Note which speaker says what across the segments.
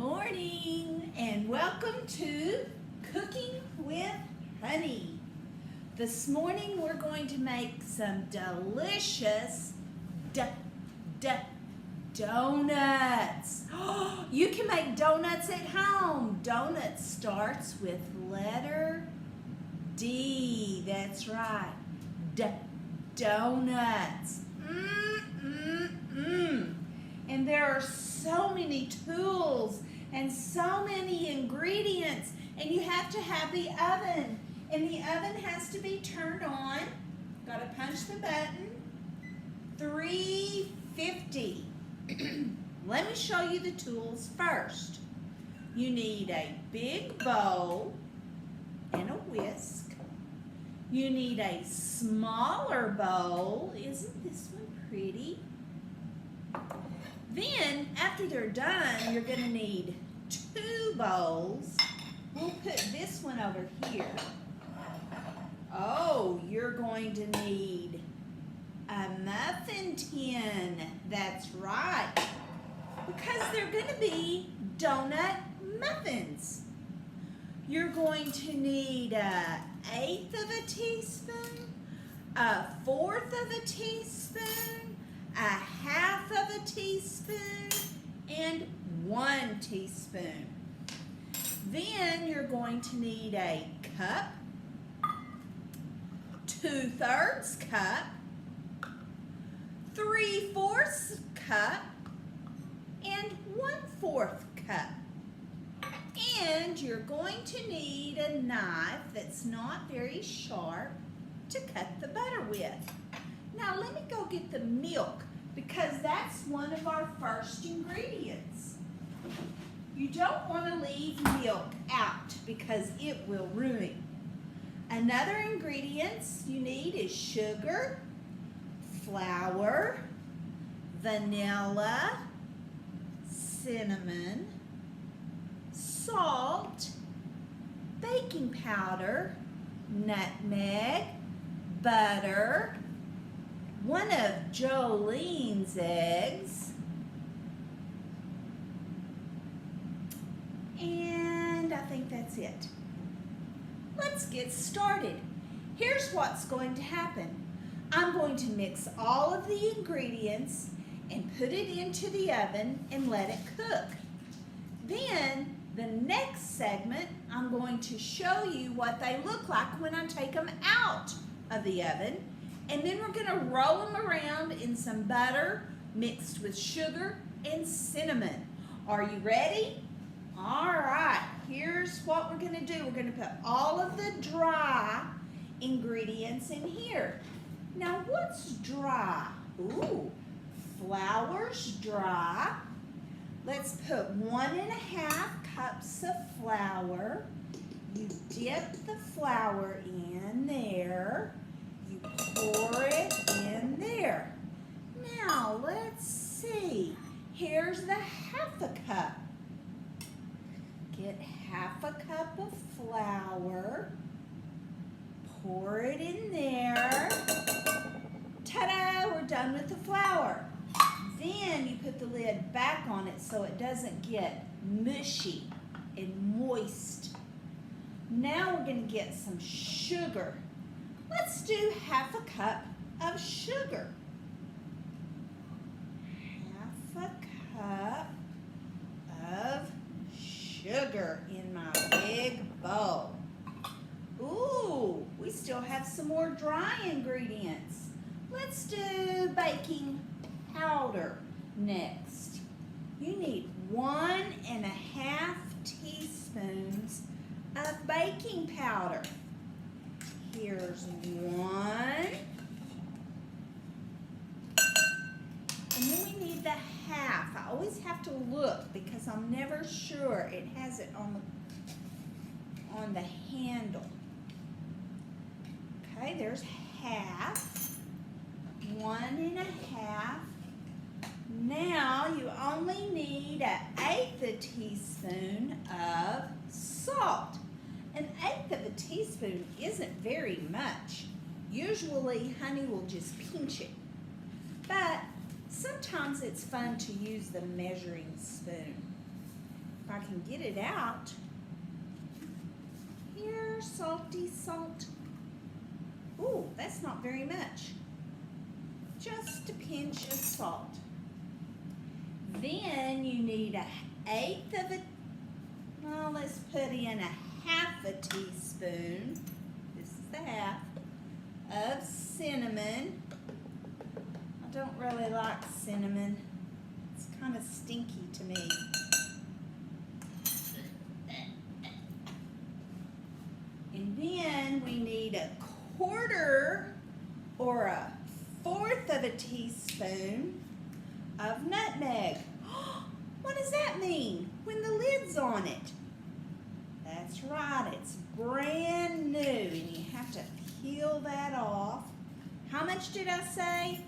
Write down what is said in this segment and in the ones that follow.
Speaker 1: morning and welcome to Cooking with Honey. This morning we're going to make some delicious donuts. You can make donuts at home. Donuts starts with letter D. That's right. Donuts. And there are so many tools and so many ingredients, and you have to have the oven, and the oven has to be turned on. Got to punch the button. 350. Let me show you the tools first. You need a big bowl and a whisk. You need a smaller bowl. Isn't this one pretty? Then, after they're done, you're going to need 2 bowls. We'll put this one over here. Oh, you're going to need a muffin tin. That's right. Because they're going to be donut muffins. You're going to need 1/8 of a teaspoon, 1/4 of a teaspoon, 1/2 of a teaspoon, and 1 teaspoon. Then you're going to need a cup, 2/3 cup, 3/4 cup, and 1/4 cup. And you're going to need a knife that's not very sharp to cut the butter with. Now let me go get the milk, because that's one of our first ingredients. You don't want to leave milk out because it will ruin. Another ingredients you need is sugar, flour, vanilla, cinnamon, salt, baking powder, nutmeg, butter, one of Jolene's eggs, and I think that's it. Let's get started. Here's what's going to happen. I'm going to mix all of the ingredients and put it into the oven and let it cook. Then, the next segment, I'm going to show you what they look like when I take them out of the oven. And then we're going to roll them around in some butter mixed with sugar and cinnamon. Are you ready? All right, here's what we're going to do. We're going to put all of the dry ingredients in here. Now, what's dry? Ooh, flour's dry. Let's put 1.5 cups of flour. You dip the flour in there. You pour it in there. Now, let's see. Here's the 1/2 cup. Get 1/2 cup of flour. Pour it in there. Ta-da! We're done with the flour. Then you put the lid back on it so it doesn't get mushy and moist. Now we're going to get some sugar. Let's do 1/2 cup of sugar. 1/2 cup of sugar in my big bowl. Ooh, we still have some more dry ingredients. Let's do baking powder next. You need 1.5 teaspoons of baking powder. Here's 1. And then we need the 1/2. I always have to look because I'm never sure it has it on the handle. Okay, there's 1/2. 1.5. Now you only need 1/8 teaspoon of salt. 1/8 teaspoon isn't very much. Usually honey will just pinch it. But sometimes it's fun to use the measuring spoon. If I can get it out. Here, salty salt. Ooh, that's not very much. Just a pinch of salt. Then you need let's put in a half a teaspoon, this is the half, of cinnamon. I don't really like cinnamon. It's kind of stinky to me. And then we need a quarter or a fourth of a teaspoon of nutmeg. What does that mean when the lid's on it? That's right, it's brand new and you have to peel that off. How much did I say?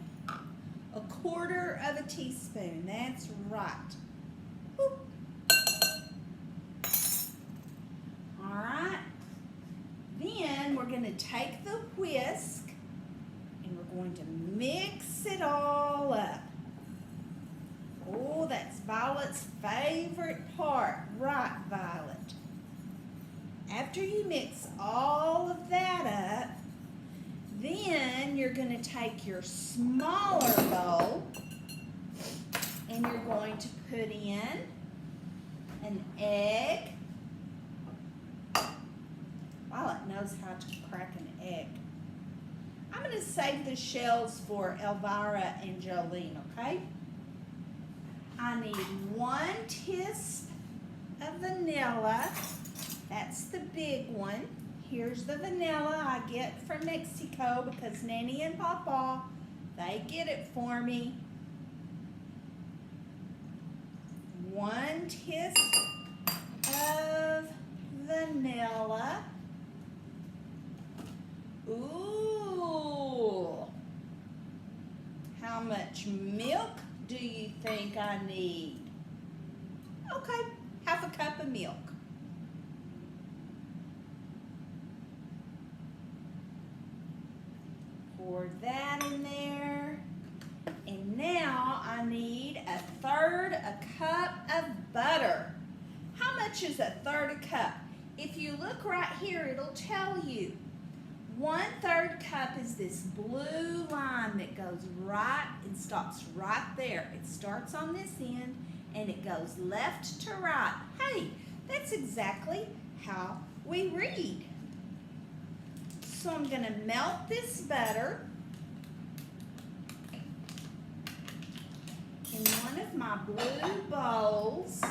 Speaker 1: A quarter of a teaspoon, that's right. Whoop. All right, then we're going to take the whisk and we're going to mix it all up. Oh, that's Violet's favorite part. Right, Violet. After you mix all of that up, then you're going to take your smaller bowl and you're going to put in an egg. Violet knows how to crack an egg. I'm going to save the shells for Elvira and Jolene, okay? I need 1 teaspoon of vanilla. That's the big one. Here's the vanilla I get from Mexico because Nanny and Papa, they get it for me. 1 teaspoon of vanilla. Ooh. How much milk do you think I need? Okay, half a cup of milk. Pour that in there. And now I need 1/3 a cup of butter. How much is 1/3 a cup? If you look right here, it'll tell you. 1/3 cup is this blue line that goes right and stops right there. It starts on this end and it goes left to right. Hey, that's exactly how we read. So I'm going to melt this butter in one of my blue bowls.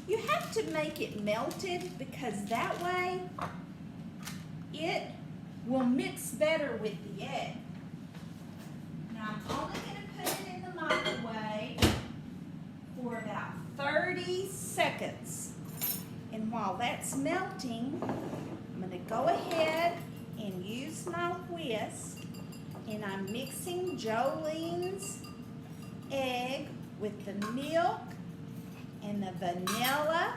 Speaker 1: You have to make it melted because that way it will mix better with the egg. Now I'm only going to put it in the microwave for about 30 seconds. And while that's melting, I'm going to go ahead and use my whisk, and I'm mixing Jolene's egg with the milk and the vanilla.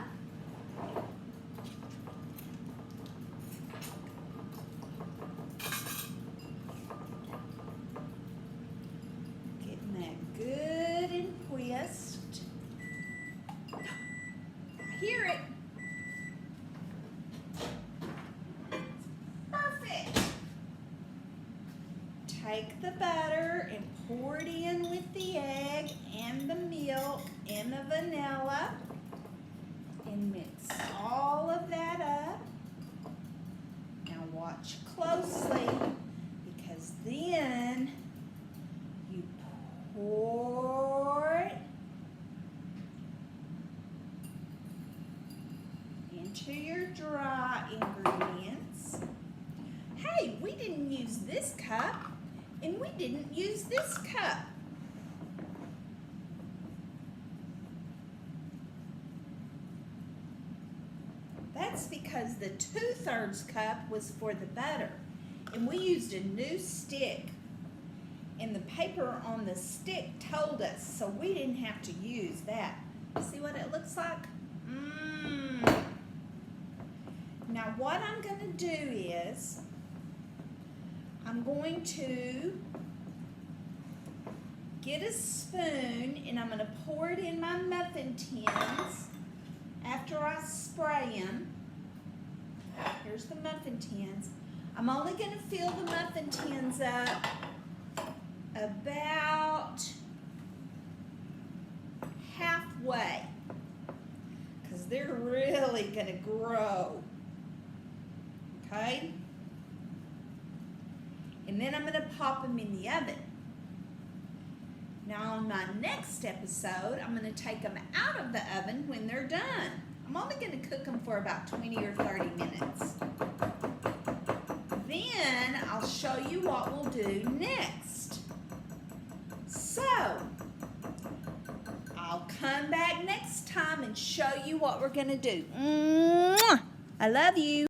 Speaker 1: Getting that good and whisked. I hear it. Take the butter and pour it in with the egg and the milk and the vanilla and mix all of that up. Now watch closely because then you pour it into your dry ingredients. Hey, we didn't use this cup. And we didn't use this cup. That's because the 2/3 cup was for the butter. And we used a new stick. And the paper on the stick told us, so we didn't have to use that. See what it looks like? Now what I'm going to do is, I'm going to get a spoon and I'm going to pour it in my muffin tins after I spray them, here's the muffin tins. I'm only going to fill the muffin tins up about halfway, because they're really going to grow. Okay? And then I'm going to pop them in the oven. Now on my next episode, I'm going to take them out of the oven when they're done. I'm only going to cook them for about 20 or 30 minutes. Then I'll show you what we'll do next. So, I'll come back next time and show you what we're going to do. Mwah! I love you.